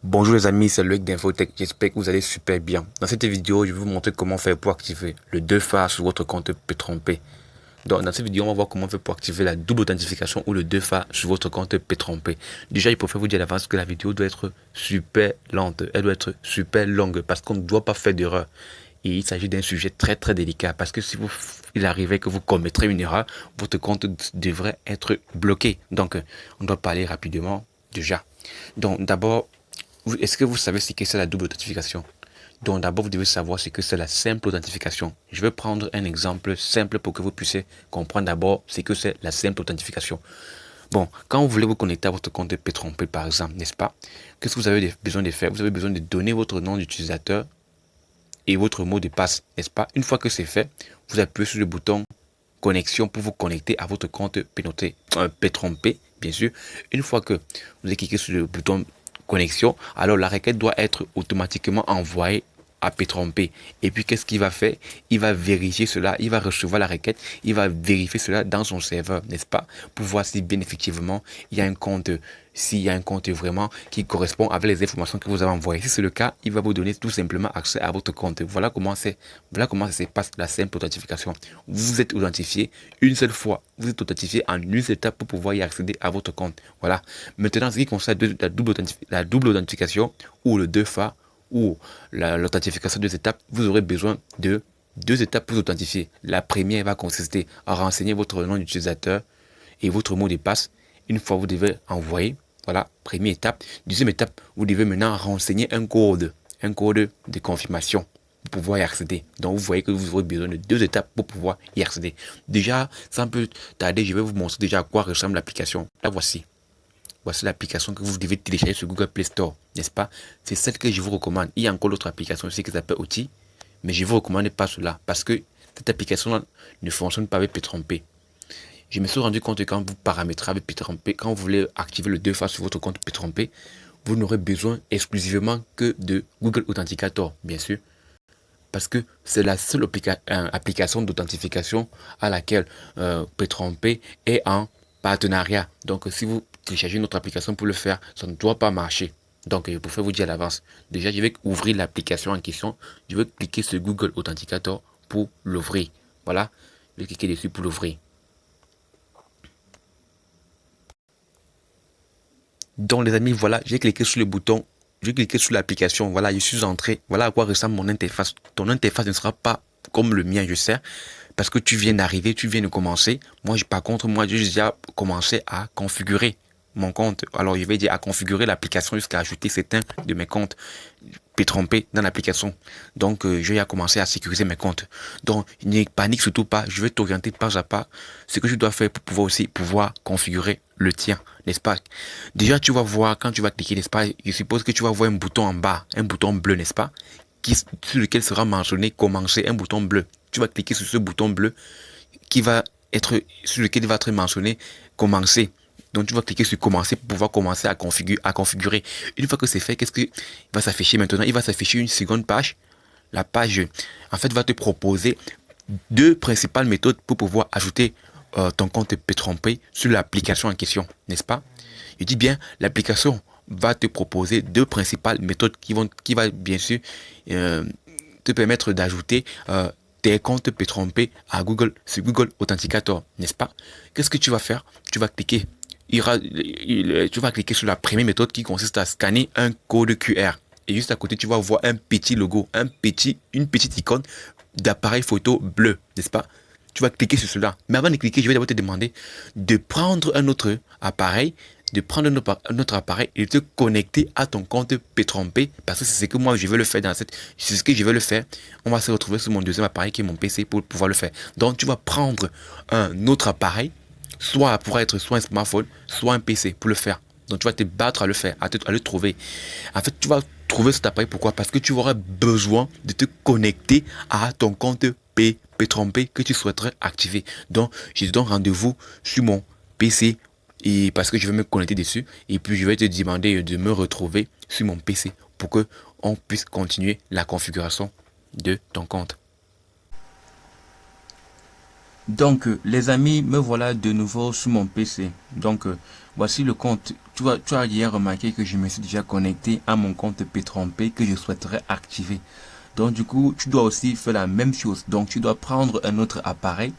Bonjour les amis, c'est Loïc d'Infotech, j'espère que vous allez super bien. Dans cette vidéo, je vais vous montrer comment faire pour activer le 2FA sur votre compte P-Trompé. Donc dans cette vidéo, on va voir comment faire pour activer la double authentification ou le 2FA sur votre compte P-Trompé. Déjà, il préfère vous dire à l'avance que la vidéo doit être super lente, elle doit être super longue parce qu'on ne doit pas faire d'erreur. Et il s'agit d'un sujet très délicat parce que si il arrivait que vous commettrez une erreur, votre compte devrait être bloqué. Donc, on doit parler rapidement déjà. Donc d'abord, est-ce que vous savez ce que c'est la double authentification? Donc d'abord, vous devez savoir ce que c'est la simple authentification. Je vais prendre un exemple simple pour que vous puissiez comprendre d'abord ce que c'est la simple authentification. Bon, quand vous voulez vous connecter à votre compte P-Trompé par exemple, n'est-ce pas? Qu'est-ce que vous avez besoin de faire? Vous avez besoin de donner votre nom d'utilisateur et votre mot de passe, n'est-ce pas? Une fois que c'est fait, vous appuyez sur le bouton connexion pour vous connecter à votre compte P-Trompé, bien sûr. Une fois que vous avez cliqué sur le bouton connexion, alors la requête doit être automatiquement envoyée à P-Trompé. Et puis, qu'est-ce qu'il va faire? Il va vérifier cela, il va recevoir la requête, il va vérifier cela dans son serveur, n'est-ce pas? Pour voir si bien effectivement, il y a un compte, s'il y a un compte vraiment qui correspond avec les informations que vous avez envoyées. Si c'est le cas, il va vous donner tout simplement accès à votre compte. Voilà comment ça se passe la simple authentification. Vous êtes authentifié une seule fois. Vous êtes authentifié en une seule étape pour pouvoir y accéder à votre compte. Voilà. Maintenant, ce qui concerne la double authentification ou le 2FA, ou l'authentification de 2 étapes, vous aurez besoin de 2 étapes pour vous authentifier. La première va consister à renseigner votre nom d'utilisateur et votre mot de passe. Une fois, vous devez envoyer. Voilà, première étape. Deuxième étape, vous devez maintenant renseigner un code de confirmation pour pouvoir y accéder. Donc, vous voyez que vous aurez besoin de 2 étapes pour pouvoir y accéder. Déjà, sans plus tarder, je vais vous montrer déjà à quoi ressemble l'application. La voici. Voici l'application que vous devez télécharger sur Google Play Store, n'est-ce pas? C'est celle que je vous recommande. Il y a encore l'autre application aussi qui s'appelle Outils, mais je ne vous recommande pas cela parce que cette application ne fonctionne pas avec P-Trompé. Je me suis rendu compte que quand vous paramétrez avec P-Trompé, quand vous voulez activer le 2FA sur votre compte P-Trompé, vous n'aurez besoin exclusivement que de Google Authenticator, bien sûr, parce que c'est la seule application d'authentification à laquelle P-Trompé est en partenariat. Donc, si vous téléchargez une autre application pour le faire, ça ne doit pas marcher. Donc, je préfère vous dire à l'avance. Déjà, je vais ouvrir l'application en question. Je vais cliquer sur Google Authenticator pour l'ouvrir. Voilà, je vais cliquer dessus pour l'ouvrir. Donc, les amis, voilà, j'ai cliqué sur le bouton. J'ai cliqué sur l'application. Voilà, je suis entré. Voilà à quoi ressemble mon interface. Ton interface ne sera pas comme le mien, je sais. Parce que tu viens d'arriver, tu viens de commencer. Moi, par contre, j'ai déjà commencé à configurer mon compte. Alors, je vais dire à configurer l'application jusqu'à ajouter certains de mes comptes P-Trompé dans l'application. Donc, je vais commencer à sécuriser mes comptes. Donc, ne panique surtout pas. Je vais t'orienter pas à pas ce que je dois faire pour pouvoir configurer le tien, n'est-ce pas? Déjà, tu vas voir, quand tu vas cliquer, n'est-ce pas? Je suppose que tu vas voir un bouton en bas, un bouton bleu, n'est-ce pas? Sur lequel sera mentionné commencer, un bouton bleu. Tu vas cliquer sur ce bouton bleu sur lequel il va être mentionné commencer. Donc tu vas cliquer sur commencer pour pouvoir commencer à configurer. Une fois que c'est fait, qu'est-ce qu'il va s'afficher maintenant? Il va s'afficher une seconde page. La page, en fait, va te proposer 2 principales méthodes pour pouvoir ajouter ton compte P-Trompé sur l'application en question, n'est-ce pas? Je dis bien, l'application va te proposer 2 principales méthodes qui va bien sûr te permettre d'ajouter tes comptes P-Trompé sur Google Authenticator, n'est-ce pas? Qu'est-ce que tu vas faire? Tu vas cliquer. Tu vas cliquer sur la première méthode qui consiste à scanner un code QR. Et juste à côté, tu vas voir un petit logo, une petite icône d'appareil photo bleu, n'est-ce pas? Tu vas cliquer sur cela. Mais avant de cliquer, je vais d'abord te demander de prendre un autre appareil, un autre appareil et de te connecter à ton compte P-Trompé parce que c'est ce que moi je veux le faire c'est ce que je veux le faire. On va se retrouver sur mon deuxième appareil qui est mon PC pour pouvoir le faire. Donc tu vas prendre un autre appareil, soit pour être soit un smartphone, soit un PC pour le faire. Donc tu vas te battre à le faire, à le trouver. En fait, tu vas trouver cet appareil. Pourquoi? Parce que tu auras besoin de te connecter à ton compte P-Trompé que tu souhaiterais activer. Donc, je te donne rendez-vous sur mon PC et parce que je vais me connecter dessus. Et puis, je vais te demander de me retrouver sur mon PC pour que on puisse continuer la configuration de ton compte. Donc, les amis, me voilà de nouveau sur mon PC. Donc, voici le compte. Tu as hier remarqué que je me suis déjà connecté à mon compte P3P que je souhaiterais activer. Donc, du coup, tu dois aussi faire la même chose. Donc, tu dois prendre un autre appareil.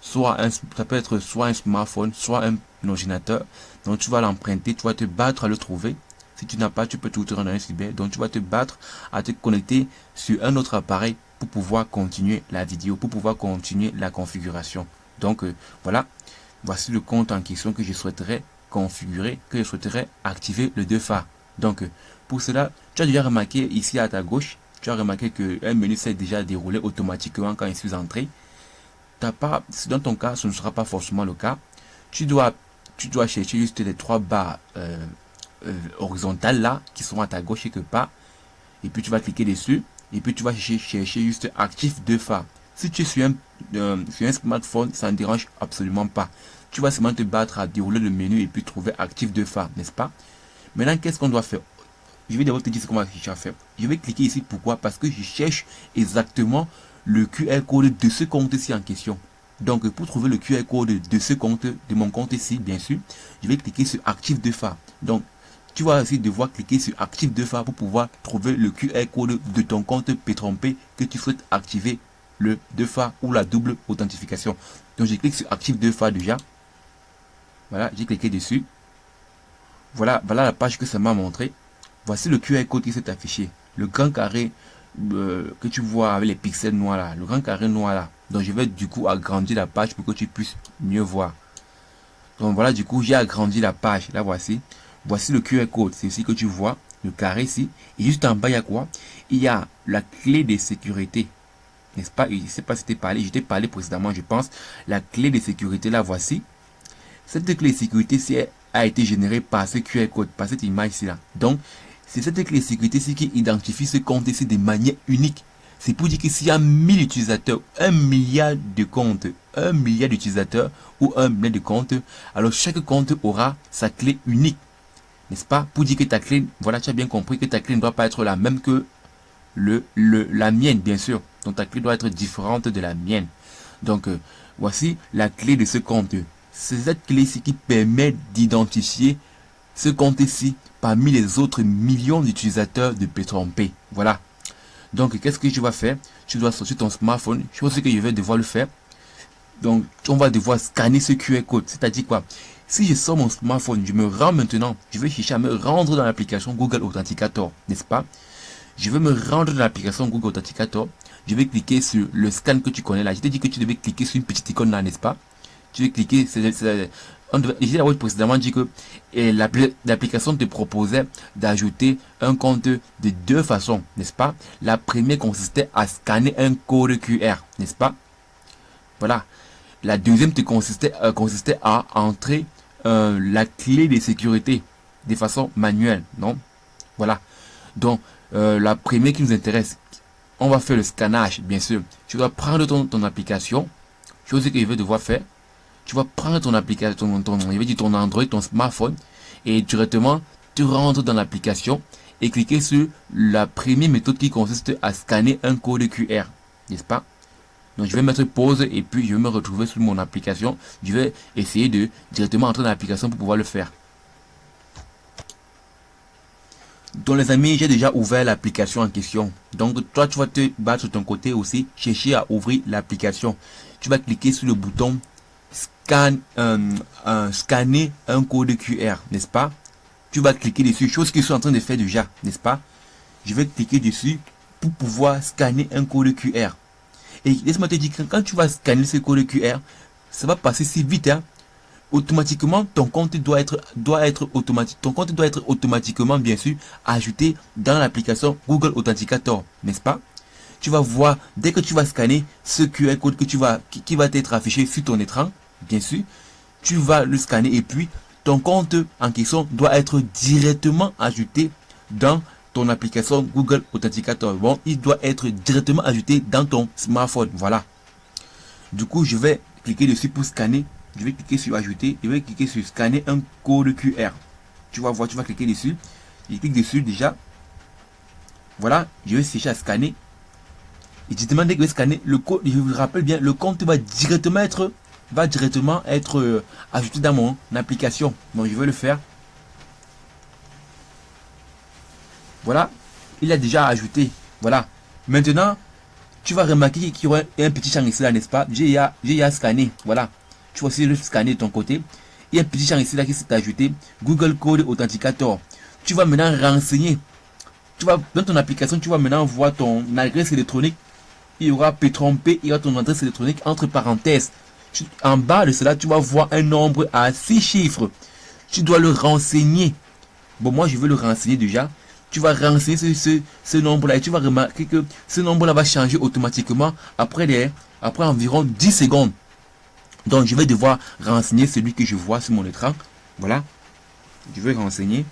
Ça peut être soit un smartphone, soit un ordinateur. Donc, tu vas l'emprunter, tu vas te battre à le trouver. Si tu n'as pas, tu peux tout rendre un cyber. Donc, tu vas te battre à te connecter sur un autre appareil pour pouvoir continuer la vidéo, pour pouvoir continuer la configuration. Donc, voilà. Voici le compte en question que je souhaiterais configurer, que je souhaiterais activer le 2 phares. Donc, pour cela, tu as déjà remarqué ici à ta gauche, tu as remarqué qu'un menu s'est déjà déroulé automatiquement quand je suis entré. Dans ton cas, ce ne sera pas forcément le cas. Tu dois chercher juste les 3 barres horizontales là, qui sont à ta gauche quelque part. Et puis tu vas cliquer dessus. Et puis tu vas chercher juste actif 2 phares. Si tu es sur un smartphone, ça ne dérange absolument pas. Tu vas seulement te battre à dérouler le menu et puis trouver actif 2 phares, n'est-ce pas? Maintenant, qu'est-ce qu'on doit faire? Je vais d'abord te dire ce qu'on va chercher à faire. Je vais cliquer ici. Pourquoi? Parce que je cherche exactement le QR code de ce compte-ci en question. Donc, pour trouver le QR code de ce compte, de mon compte ici, bien sûr, je vais cliquer sur actif 2 phares. Donc, tu vas aussi devoir cliquer sur actif 2 phares pour pouvoir trouver le QR code de ton compte P3P que tu souhaites activer le 2 phares ou la double authentification. Donc, je clique sur actif 2 phares déjà. Voilà, j'ai cliqué dessus. Voilà la page que ça m'a montré. Voici le QR code qui s'est affiché. Le grand carré que tu vois avec les pixels noirs là. Le grand carré noir là. Donc je vais du coup agrandir la page pour que tu puisses mieux voir. Donc voilà, du coup j'ai agrandi la page. Là voici. Voici le QR code. C'est ici que tu vois. Le carré ici. Et juste en bas il y a quoi? Il y a la clé de sécurité. N'est-ce pas? Je ne sais pas si je t'ai parlé précédemment je pense. La clé de sécurité là voici. Cette clé de sécurité a été générée par ce QR code, par cette image ici là. Donc c'est cette clé de sécurité qui identifie ce compte ici de manière unique. C'est pour dire que s'il y a 1000 utilisateurs, 1 milliard de comptes, 1 milliard d'utilisateurs ou 1 milliard de comptes, alors chaque compte aura sa clé unique. N'est-ce pas? Pour dire que ta clé, voilà, tu as bien compris que ta clé ne doit pas être la même que la mienne, bien sûr. Donc ta clé doit être différente de la mienne. Donc, voici la clé de ce compte. C'est cette clé-ci qui permet d'identifier ce compte-ci parmi les autres millions d'utilisateurs de P3P. Voilà. Donc, qu'est-ce que tu vas faire? Tu dois sortir ton smartphone. Je pense que je vais devoir le faire. Donc, on va devoir scanner ce QR code. C'est-à-dire quoi? Si je sors mon smartphone, je me rends maintenant. Je vais chercher à me rendre dans l'application Google Authenticator. N'est-ce pas? Je vais me rendre dans l'application Google Authenticator. Je vais cliquer sur le scan que tu connais là. Je t'ai dit que tu devais cliquer sur une petite icône là, n'est-ce pas? Tu vais cliquer. J'ai précédemment dit que l'application te proposait d'ajouter un compte de 2 façons, n'est-ce pas? La première consistait à scanner un code QR, n'est-ce pas? Voilà. La deuxième consistait à entrer la clé de sécurité de façon manuelle, non? Voilà. Donc, la première qui nous intéresse, on va faire le scannage, bien sûr. Tu dois prendre ton application, chose que je vais devoir faire. Tu vas prendre ton application, ton Android, ton smartphone, et directement, tu rentres dans l'application et cliquer sur la première méthode qui consiste à scanner un code QR, n'est-ce pas? Donc je vais mettre pause et puis je vais me retrouver sur mon application. Je vais essayer de directement entrer dans l'application pour pouvoir le faire. Donc les amis, j'ai déjà ouvert l'application en question. Donc toi, tu vas te battre de ton côté aussi, chercher à ouvrir l'application. Tu vas cliquer sur le bouton scanner un code QR, n'est-ce pas? Tu vas cliquer dessus, chose que je suis en train de faire déjà, n'est-ce pas? Je vais cliquer dessus pour pouvoir scanner un code QR. Et laisse-moi te dire que quand tu vas scanner ce code QR, ça va passer si vite, hein? Automatiquement, ton compte doit être automatiquement, bien sûr, ajouté dans l'application Google Authenticator, n'est-ce pas? Tu vas voir, dès que tu vas scanner ce QR code qui va être affiché sur ton écran, bien sûr, tu vas le scanner et puis ton compte en question doit être directement ajouté dans ton application Google Authenticator. Bon, il doit être directement ajouté dans ton smartphone. Voilà. Du coup, je vais cliquer dessus pour scanner. Je vais cliquer sur ajouter. Je vais cliquer sur scanner un code QR. Tu vas voir, tu vas cliquer dessus. Je clique dessus déjà. Voilà, je vais chercher à scanner. Et tu demandes de scanner le code. Je vous rappelle bien, le compte va directement être ajouté dans mon application. Donc je vais le faire. Voilà, il a déjà ajouté. Voilà. Maintenant, tu vas remarquer qu'il y aura un petit champ ici là, n'est-ce pas? J'ai scanné. Voilà. Tu vas aussi le scanner de ton côté. Il y a un petit champ ici là qui s'est ajouté. Google Code Authenticator. Tu vas maintenant renseigner. Dans ton application, tu vas maintenant voir ton adresse électronique. Il y aura P-Trompé, il y aura ton adresse électronique entre parenthèses. En bas de cela, tu vas voir un nombre à 6 chiffres. Tu dois le renseigner. Bon, moi, je veux le renseigner déjà. Tu vas renseigner ce nombre-là et tu vas remarquer que ce nombre-là va changer automatiquement après environ 10 secondes. Donc, je vais devoir renseigner celui que je vois sur mon écran. Voilà. Je vais renseigner.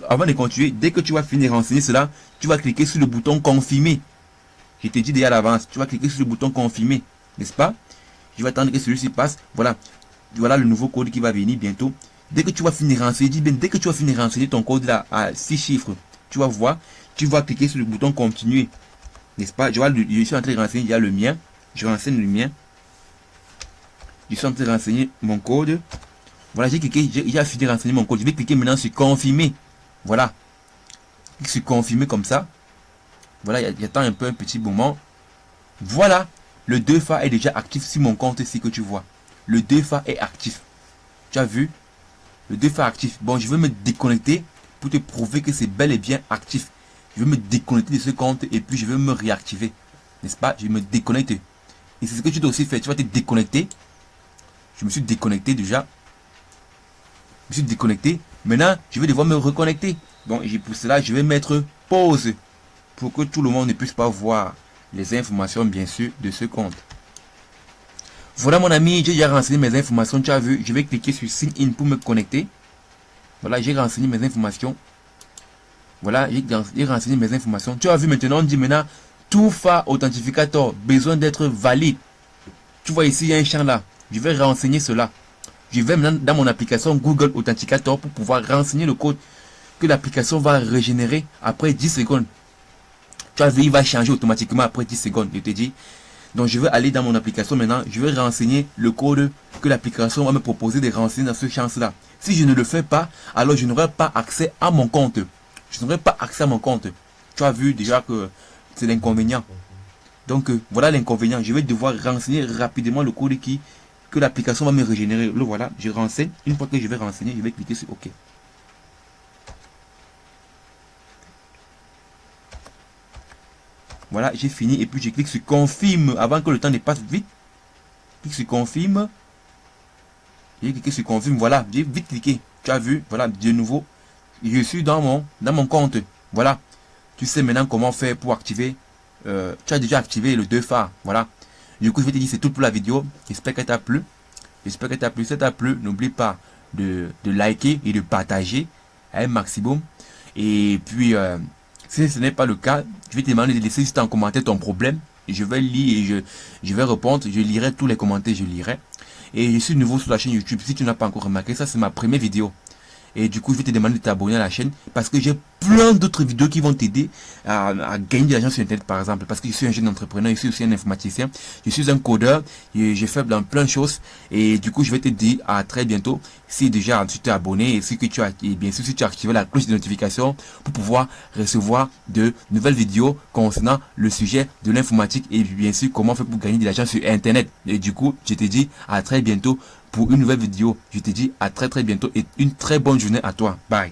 Avant de continuer, dès que tu vas finir de renseigner cela, tu vas cliquer sur le bouton confirmer. Je t'ai dit déjà à l'avance, tu vas cliquer sur le bouton confirmer, n'est-ce pas? Je vais attendre que celui-ci passe. Voilà. Voilà le nouveau code qui va venir bientôt. Dès que tu vas finir de renseigner, dis bien, dès que tu vas finir de renseigner ton code là à 6 chiffres, tu vas voir, tu vas cliquer sur le bouton continuer, n'est-ce pas? Je suis en train de renseigner, il y a le mien. Je renseigne le mien. Je suis en train de renseigner mon code. Voilà, j'ai cliqué, j'ai fini de renseigner mon code. Je vais cliquer maintenant sur confirmer. Voilà. Clique sur confirmer comme ça. Voilà, j'attends un peu un petit moment. Voilà. Le 2FA est déjà actif sur mon compte ici que tu vois. Le 2FA est actif. Tu as vu? Le 2FA est actif. Bon, je vais me déconnecter pour te prouver que c'est bel et bien actif. Je vais me déconnecter de ce compte et puis je vais me réactiver. N'est-ce pas? Je vais me déconnecter. Et c'est ce que tu dois aussi faire. Tu vas te déconnecter. Je me suis déconnecté déjà. Je me suis déconnecté. Maintenant, je vais devoir me reconnecter. Donc, pour cela, je vais mettre pause pour que tout le monde ne puisse pas voir les informations, bien sûr, de ce compte. Voilà, mon ami, j'ai déjà renseigné mes informations. Tu as vu, je vais cliquer sur Sign In pour me connecter. Voilà, j'ai renseigné mes informations. Voilà, j'ai renseigné mes informations. Tu as vu maintenant, on dit maintenant, 2FA Authenticator, besoin d'être valide. Tu vois ici, il y a un champ là. Je vais renseigner cela. Je vais maintenant dans mon application Google Authenticator pour pouvoir renseigner le code que l'application va régénérer après 10 secondes. Tu as vu, il va changer automatiquement après 10 secondes, je te dis. Donc, je vais aller dans mon application maintenant. Je vais renseigner le code que l'application va me proposer de renseigner dans ce champ-là. Si je ne le fais pas, alors je n'aurai pas accès à mon compte. Je n'aurai pas accès à mon compte. Tu as vu déjà que c'est l'inconvénient. Donc, voilà l'inconvénient. Je vais devoir renseigner rapidement le code que l'application va me régénérer. Le voilà, je renseigne. Une fois que je vais renseigner, je vais cliquer sur OK. Voilà, j'ai fini et puis je clique sur confirme avant que le temps ne passe vite. Clique sur confirme. J'ai cliqué sur confirme. Voilà, j'ai vite cliqué. Tu as vu, voilà, de nouveau. Je suis dans mon compte. Voilà. Tu sais maintenant comment faire pour activer. Tu as déjà activé le 2FA. Voilà. Du coup, je vais te dire, c'est tout pour la vidéo. J'espère qu'elle t'a plu. J'espère qu'elle t'a plu. Si ça t'a plu, n'oublie pas de liker et de partager un maximum. Et puis, si ce n'est pas le cas, je vais te demander de laisser juste en commentaire ton problème. Et je vais lire et je vais répondre. Je lirai tous les commentaires, je lirai. Et je suis nouveau sur la chaîne YouTube. Si tu n'as pas encore remarqué, ça c'est ma première vidéo. Et du coup, je vais te demander de t'abonner à la chaîne parce que j'ai plein d'autres vidéos qui vont t'aider à gagner de l'argent sur Internet, par exemple. Parce que je suis un jeune entrepreneur, je suis aussi un informaticien, je suis un codeur, et j'ai fait dans plein de choses. Et du coup, je vais te dire à très bientôt. Si déjà tu t'es abonné et si que tu as, et bien sûr, si tu as activé la cloche de notification pour pouvoir recevoir de nouvelles vidéos concernant le sujet de l'informatique et bien sûr comment faire pour gagner de l'argent sur Internet. Et du coup, je te dis à très bientôt pour une nouvelle vidéo. Je te dis à très bientôt et une très bonne journée à toi. Bye.